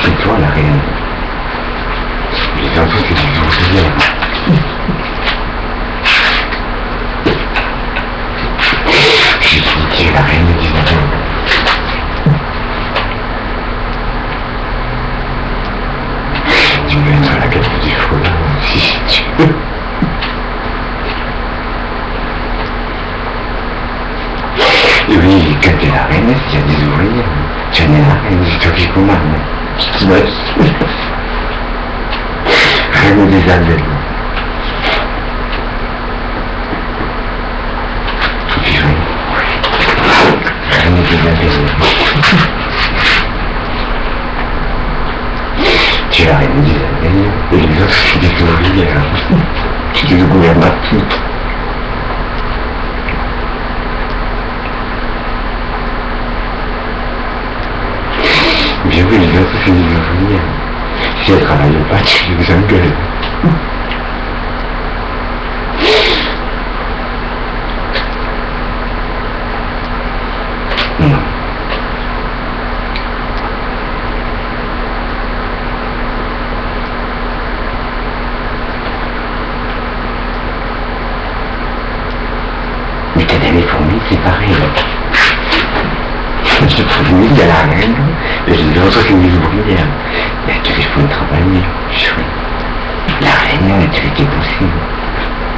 C'est toi la reine. Les autres, c'est des ouvrières. Je suis qui est la reine d'Isabelle. Tu peux être à la galerie du fou, si tu veux. Et oui, quand t'es la reine, s'il y a des ouvriers, tu en es la reine, c'est toi qui commande. Tu t'imagines. Reine d'Isabelle. Reine d'Isabelle. Tu es la reine d'Isabelle, et les autres, c'est des ouvrières. Tu le gouvernes à tout. Bien oui, les autres, c'est des ouvrières. Si elles ne travaillent pas, tu les engueules. Non. Mais t'as des fourmis, c'est pareil. Je fourmis, il y a la reine, et les autres, c'est des ouvrières. Mais tu les fous travailler, chouette. La reine, tu l'étais possible.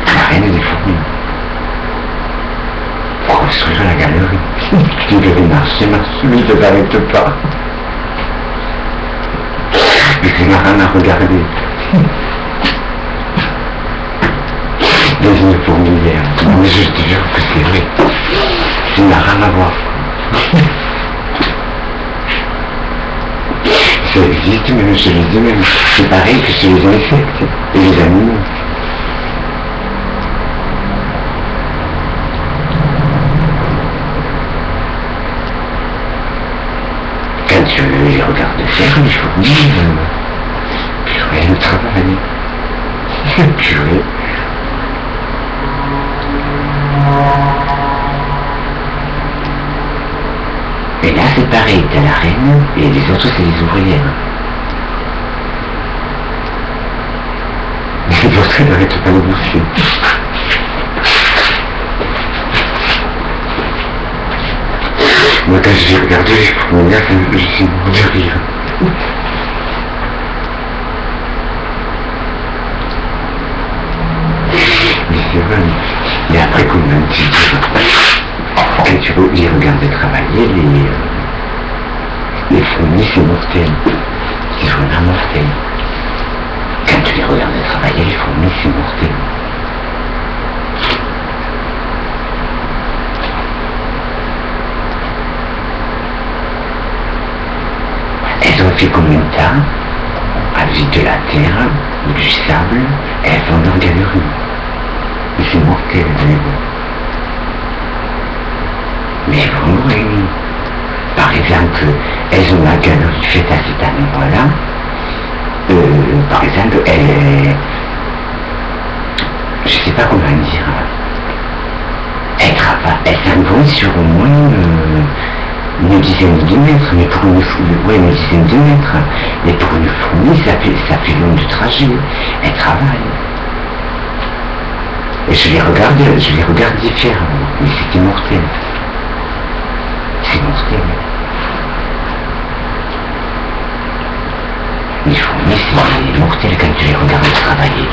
La reine des fourmis. Pour construire la galerie. Tu devais marcher, mais je ne t'arrête pas. Mais c'est marrant à regarder. Dans une fourmilière. Mais je te jure que c'est vrai. C'est marrant à voir. Ça existe même chez les humains. C'est pareil que chez les insectes et les animaux. Quand tu les regardes faire, les fourmis, purée, le travail. Purée. Et là c'est pareil, t'as la reine et les autres c'est les ouvrières. Les autres elles n'arrêtent pas de bouffer. Moi quand j'ai regardé les fourmilières, je suis mort de rire. Mais c'est vrai, mais après comment tu dis, quand tu les regardes travailler, les fourmis c'est mortel. C'est vraiment mortel. Quand tu les regardes travailler, les fourmis c'est mortel. Elles ont fait combien de temps avec de la terre ou du sable, elles font leur galerie. Et c'est mortel, mais bon. Mais elles vont mourir. Par exemple, elles ont la galerie faite à cet endroit-là. Par exemple, je sais pas comment dire. Elles s'en vont sur au moins une dizaine de mètres, mais pour une fourmi, ouais, une dizaine de mètres. Mais pour une fourmi, ça fait long de trajet. Elles travaillent. Et je les regarde faire, mais c'était mortel. C'est mortel. Les fourmis, c'est mortel quand tu les regardes travailler.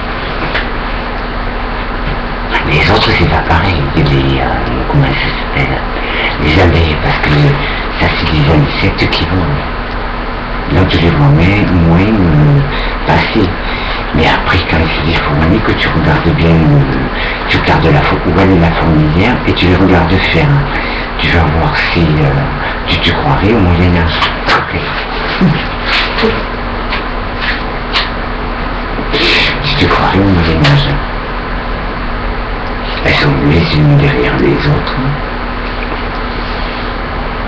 Les autres, c'est pas pareil. Comment ça s'appelle? Les abeilles, parce que ça, c'est des insectes qui vont. Donc tu les vois moins passer. Mais après, quand c'est des fourmis, que tu regardes bien, tu regardes où elle est la fourmilière et tu les regardes faire. Tu vas voir si tu te croirais au Moyen-Âge. Tu te croirais au Moyen-Âge. Elles sont les unes derrière les autres.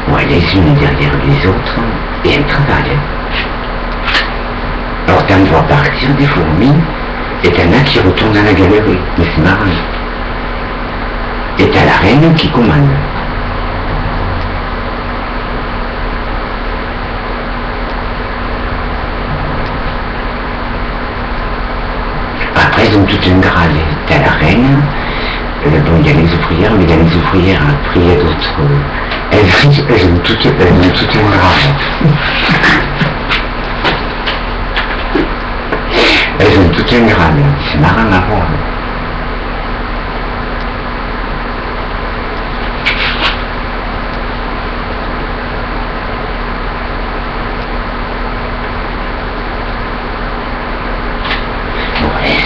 Ouais, les unes derrière les autres. Et elles travaillent. Alors t'en vois partir des fourmis, et t'en as qui retournent à la galerie. Mais c'est marrant. Et t'as la reine qui commande. Après, ils ont toute une grade. T'as la reine, bon, il y a les ouvrières, mais il y a les ouvrières, après il y a d'autres. Elles ont toute une grade. Elles ont toute une grade. C'est marrant à voir.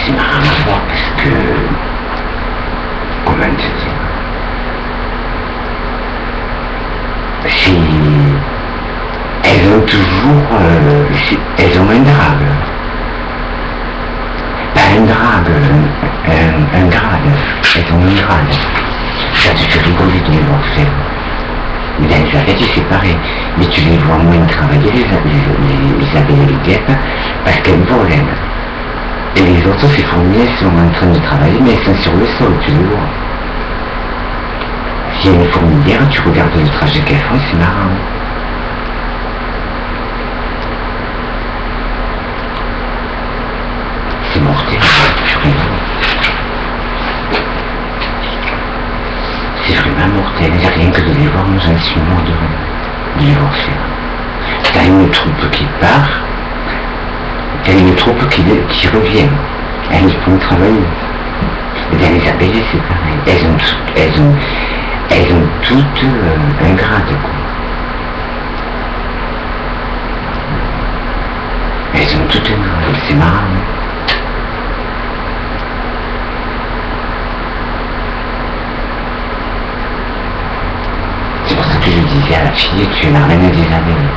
C'est marrant à voir parce que, comment te dire, elles ont toujours, elles ont un drague, pas un drague, un grade, elles ont un grade, ça te fait rigoler de les voir faire. Mais dans les abeilles c'est pareil, mais tu les vois moins travailler les abeilles et les guêpes parce qu'elles volent. Et les autres, ces fourmis, elles sont en train de travailler, mais elles sont sur le sol, tu les vois. S'il y a une fourmilière, tu regardes le trajet qu'elles font, c'est marrant. C'est mortel, c'est vraiment mortel. Il n'y a rien que de les voir, moi j'en suis mort de les voir faire. T'as une troupe qui part, t'as une troupe qui revient. Elles font travailler. Et dans les abeilles, c'est pareil. Elles ont toutes un grade, quoi. Elles ont toutes un grade, c'est marrant. C'est pour ça que je disais à la fille, tu es la reine des abeilles.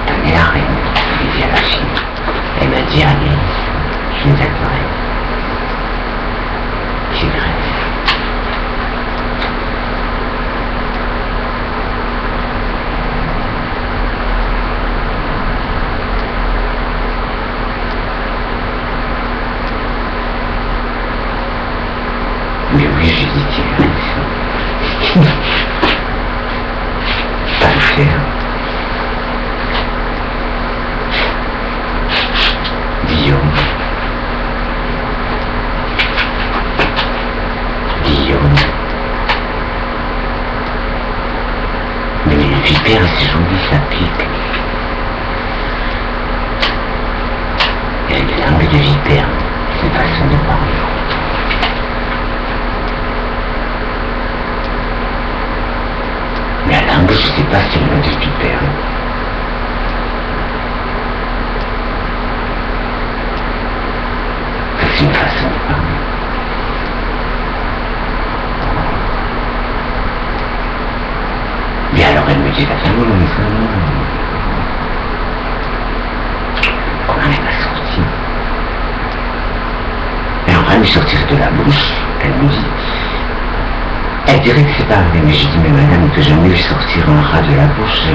T'en es la reine, je disais à la fille. Elle m'a dit, allez, je suis d'accord. C'est vrai. Mais oui, j'ai dit, tiens, pas le faire. Guillaume. Mais les vipères, c'est joli, ça pique. Il y a une langue de vipère, c'est une façon de parler. La langue, je sais pas si c'est une langue de vipère. C'est une façon de parler. Mais alors elle me dit, comment elle va sortir? Et on va lui sortir de la bouche, elle me dit. Elle dirait que c'est pas vrai, mais je dis, mais madame, que jamais lui sortir un rat de la bouche.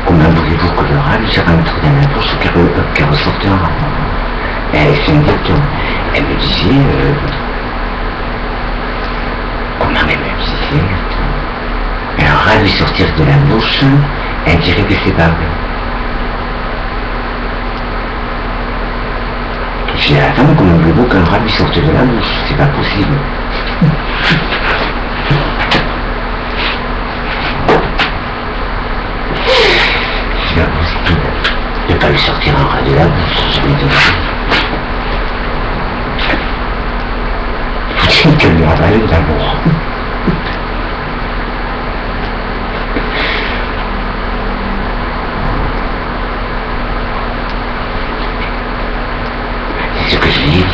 Comment voulez-vous que le rat lui rentre dans la bouche ou qu'elle ressorte un rat? Et elle fait un dicton. Elle me disait, comment elle me disait? Et un rat lui sortir de la bouche, elle dirait que c'est pas vrai. Je dis, attends, comment voulez-vous qu'un rat lui sorte de la bouche? C'est pas possible. C'est pas possible. De pas lui sortir un rat de la bouche, je vais dire. Faut-il qu'elle lui avale d'abord. C'est ce que je lui ai dit.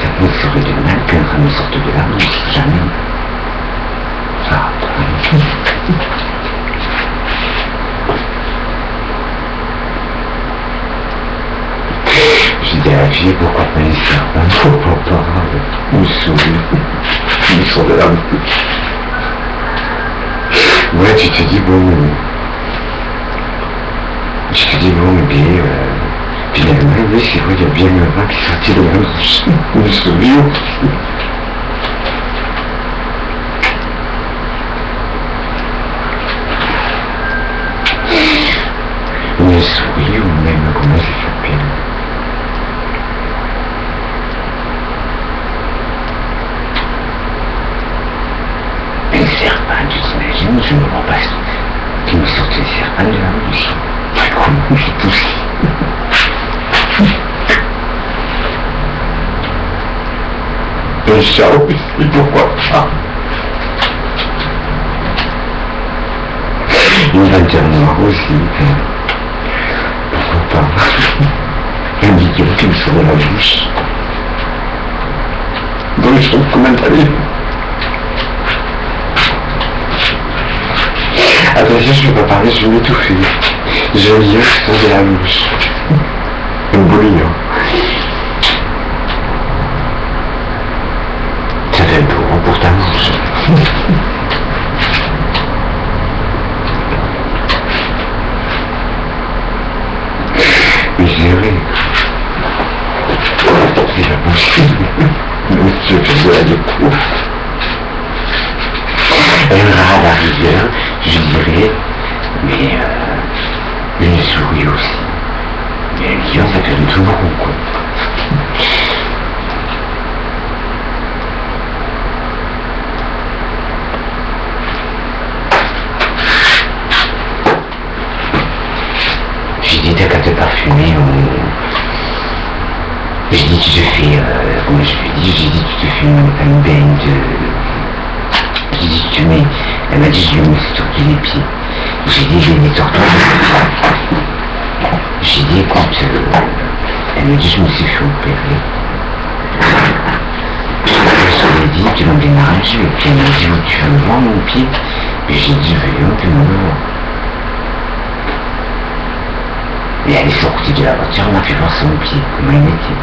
Ça me serait de mal qu'un rat me sorte de la bouche, jamais. Ça, j'ai dit à la fille, pourquoi pas une serpent? Pourquoi pas une souris de la bouche? Ouais, tu te dis, bon, mais bien, finalement, oui, c'est vrai, il y a bien un rat qui sortit de la bouche. Une souris. une souris ou même comment ça s'appelle. Un serpent, tu t'imagines, je ne me rends pas qui me sortait le serpent de la bouche. Comment j'ai poussé. Un chat aussi, pourquoi pas. Une panthère noire aussi, pourquoi pas. Un lion qui me sort de la bouche. Dans les champs de commentaires. Attention, je ne peux pas parler, je vais m'étouffer. J'ai un lion qui sort de la bouche. Un beau lion. Ça fait un peu grand pour ta bouche. Mais c'est pas possible. Même si je fais de la découverte. Un rat à la rigueur, je dirais, mais une souris aussi. Mais un lion, ça fait un tout gros, quoi. J'ai dit, t'as qu'à te parfumer, j'ai dit, tu te fais, comment je lui ai dit, j'ai dit, tu te fais un bain de... J'ai dit, tu mets, elle m'a dit, je lui mets surtout les pieds. J'ai dit, je les tortues. J'ai dit, écoute, elle me dit, je me suis fait opérer. Je lui ai dit, tu l'as bien arrangé. Et puis elle m'a dit, tu veux me voir mon pied? Et j'ai dit, voyons, tu me le vois. Et elle est sortie de la voiture, on a fait voir son pied, comment il était.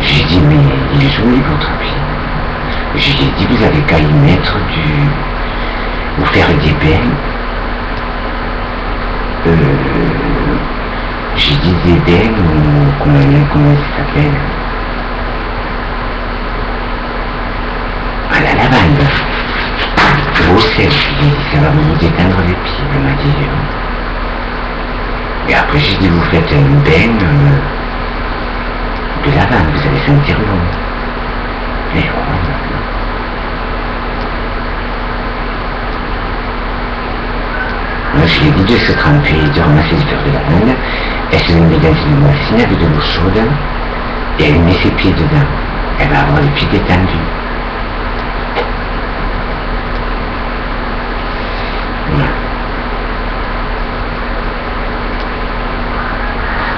J'ai dit, mais il est joli votre pied. Je lui ai dit, vous avez qu'à y mettre vous faire des bains. J'ai dit des bains, ou comment ça s'appelle? À la lavande. Au sel, j'ai dit, ça va vous détendre les pieds, elle m'a dit. Et après, j'ai dit, vous faites un bain de lavande, vous allez sentir bon. Et voilà. Je lui ai dit de se tremper, de ramasser des fleurs de lavande. Elle se met dans une machine avec de l'eau chaude et elle met ses pieds dedans. Elle va avoir les pieds détendus. Voilà.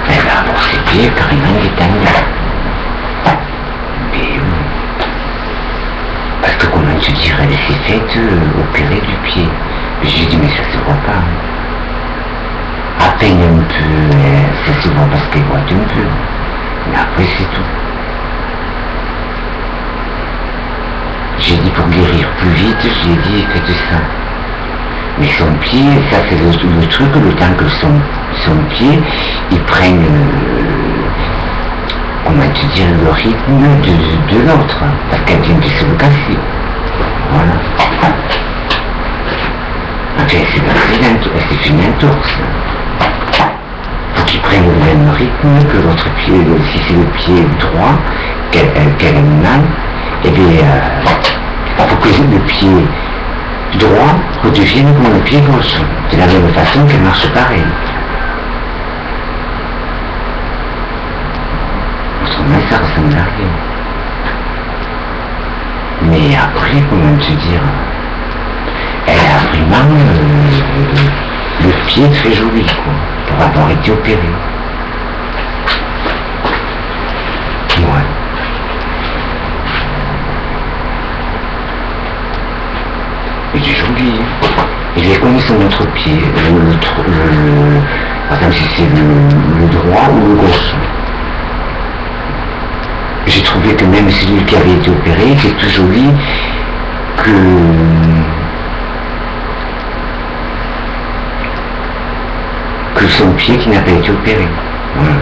Elle va avoir ses pieds carrément détendus. Mais oui. Parce que comment tu dirais, elle s'est faite opérer du pied. J'ai dit, mais ça se voit pas. À peine un peu, ça se voit parce qu'elle voit un peu. Mais après, c'est tout. J'ai dit, pour guérir plus vite, j'ai dit, faites ça. Mais son pied, ça c'est le truc, le temps que son pied, il prenne, comment te dire, le rythme de l'autre. Parce qu'elle vient de se le casser. Voilà. Donc elle s'est fait une entorse. Faut qu'il prenne le même rythme que l'autre pied, si c'est le pied droit qu'elle a mal, et bien faut que le pied droit redevienne comme le pied gauche. De la même façon qu'elle marche pareil. Autrement ça ressemble à rien. Mais après, comment te dire, elle a vraiment le pied très joli, quoi, pour avoir été opérée. Ouais. Il est joli. Il est comme son autre pied, par exemple si c'est le droit ou le gauche. J'ai trouvé que même celui qui avait été opéré était plus joli que son pied qui n'a pas été opéré. Voilà.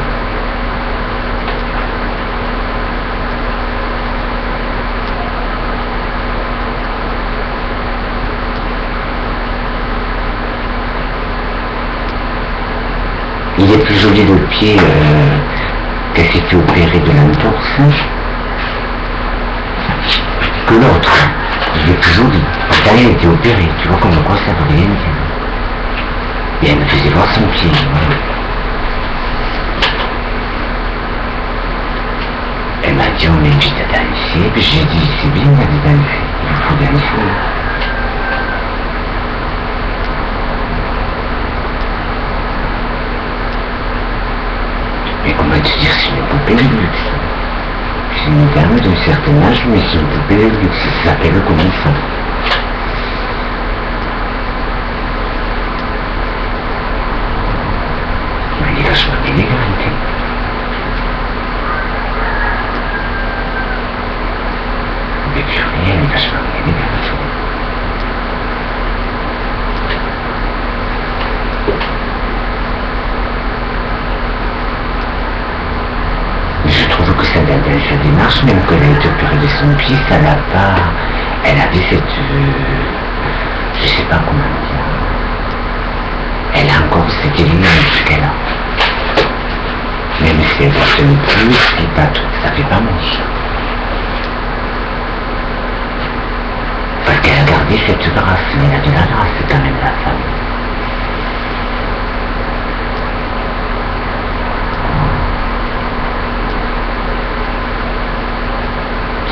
pied qu'elle s'est fait opérer de l'entorse que l'autre. Il est plus joli. Pourtant, elle a été opérée. Tu vois comme quoi ça veut rien dire. Et elle me faisait voir son pied. Voilà. Elle m'a dit on m'invite à danser. Puis j'ai dit c'est bien d'aller danser. Il faut danser. Mais comment te dire, c'est une poupée de luxe. C'est une dame d'un certain âge, mais c'est une poupée de luxe. Ça s'appelle comme ça. Elle est vachement élégante. Mais purée, elle est vachement élégante. Je trouve que ça date de sa démarche, même qu'elle a été opérée de son pied, ça n'a pas... Elle avait cette... je sais pas comment dire. Elle a encore cette élégance qu'elle a. Même si elle porte le plus, c'est pas tout, ça fait pas moche. Parce qu'elle a gardé cette grâce, mais elle a de la grâce quand même, la femme.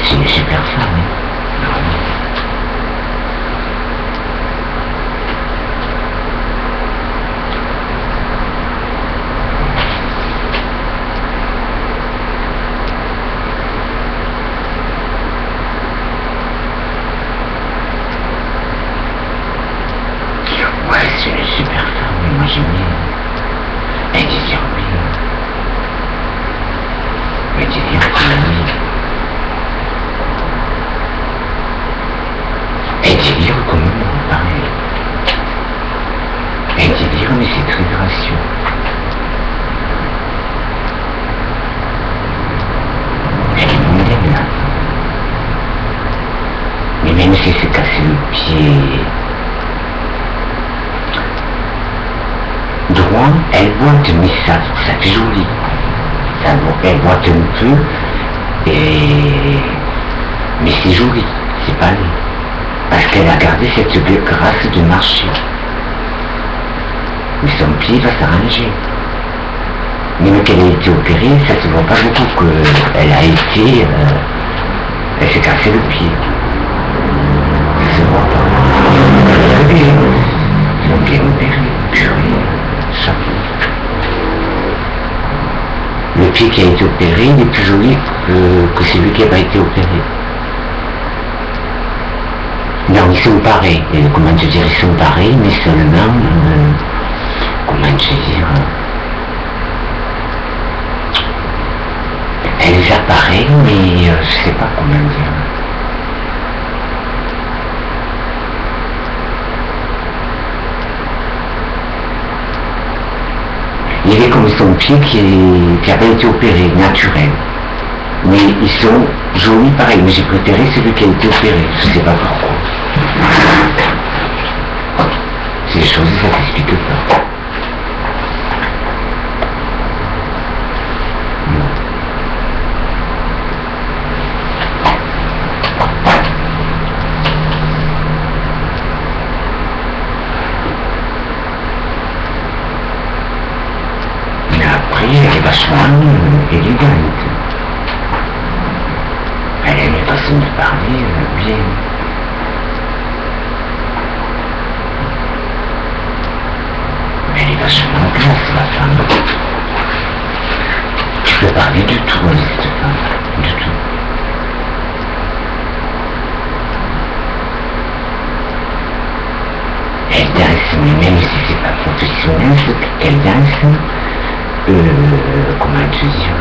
C'est une super femme, hein. Ouais, c'est une super femme, moi j'aime bien. Elle désire bien. Elle désire bien. Elle délire comme moi, pareil. Elle délire, mais c'est très gracieux. Elle est mondaine, là. Mais même si elle s'est cassé le pied droit, elle boite, mais ça fait joli. Elle boite un peu, mais c'est joli, c'est pas laid. Parce qu'elle a gardé cette grâce de marcher. Mais son pied va s'arranger. Même qu'elle a été opérée, ça se voit pas beaucoup qu'elle a été... elle s'est cassé le pied. Ça se voit pas. Très bien. Ils ont bien opéré. Purée. Ça. Le pied qui a été opéré, il est plus joli que celui qui n'a pas été opéré. Non, ils sont pareils, comment te dire, ils sont pareils, mais seulement, comment te dire, elle les a pareils, mais je sais pas comment dire. Il y avait comme son pied qui avait été opéré, naturel. Mais ils sont jolis pareil, mais j'ai préféré celui qui a été opéré, je sais pas pourquoi. C'est des choses, ça s'explique pas. Mais après, elle est vachement élégante. Elle a une façon de parler bien. Elle est vachement classe, la femme. Tu peux parler de tout avec cette femme, du tout. Elle danse, mais même si c'est pas professionnel, ce qu'elle danse, comment te dire,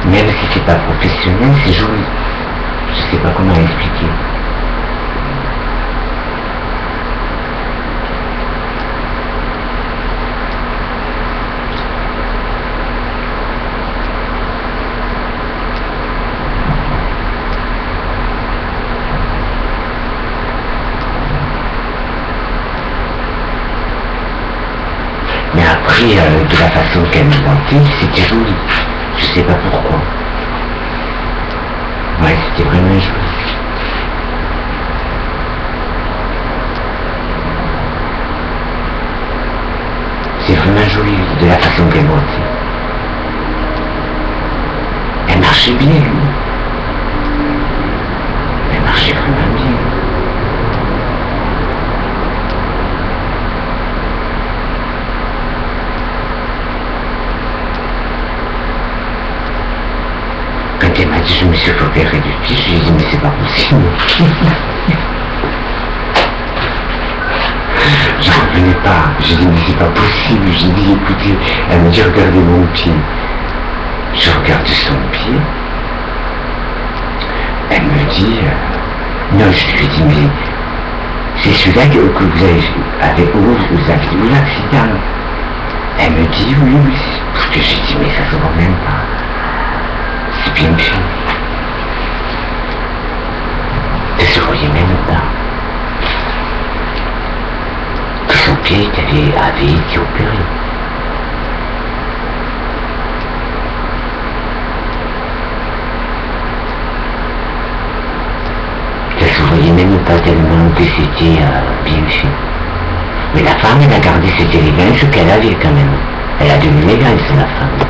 même si c'est pas professionnel, c'est joli. Je sais pas comment expliquer. de la façon qu'elle me mentait, c'était joli. Je sais pas pourquoi. Ouais, c'était vraiment joli. C'est vraiment joli de la façon qu'elle mentait. Elle marchait bien, lui. Elle marchait vraiment bien. Quand elle m'a dit je me suis opéré du pied, je lui ai dit mais c'est pas possible. Je revenais pas. J'ai dit mais c'est pas possible. J'ai dit écoutez, elle m'a dit regardez mon pied. Je regarde son pied. Elle me dit non, je lui ai dit mais c'est celui-là que vous avez eu l'accident. Elle me dit oui, parce que j'ai dit mais ça se voit même pas. C'est bien fait. Ça se voyait même pas. Que son pied avait été opéré. Ça se voyait même pas tellement que c'était bien fait. Mais la femme, elle a gardé cette élégance qu'elle avait quand même. Elle a de l'élégance, la femme.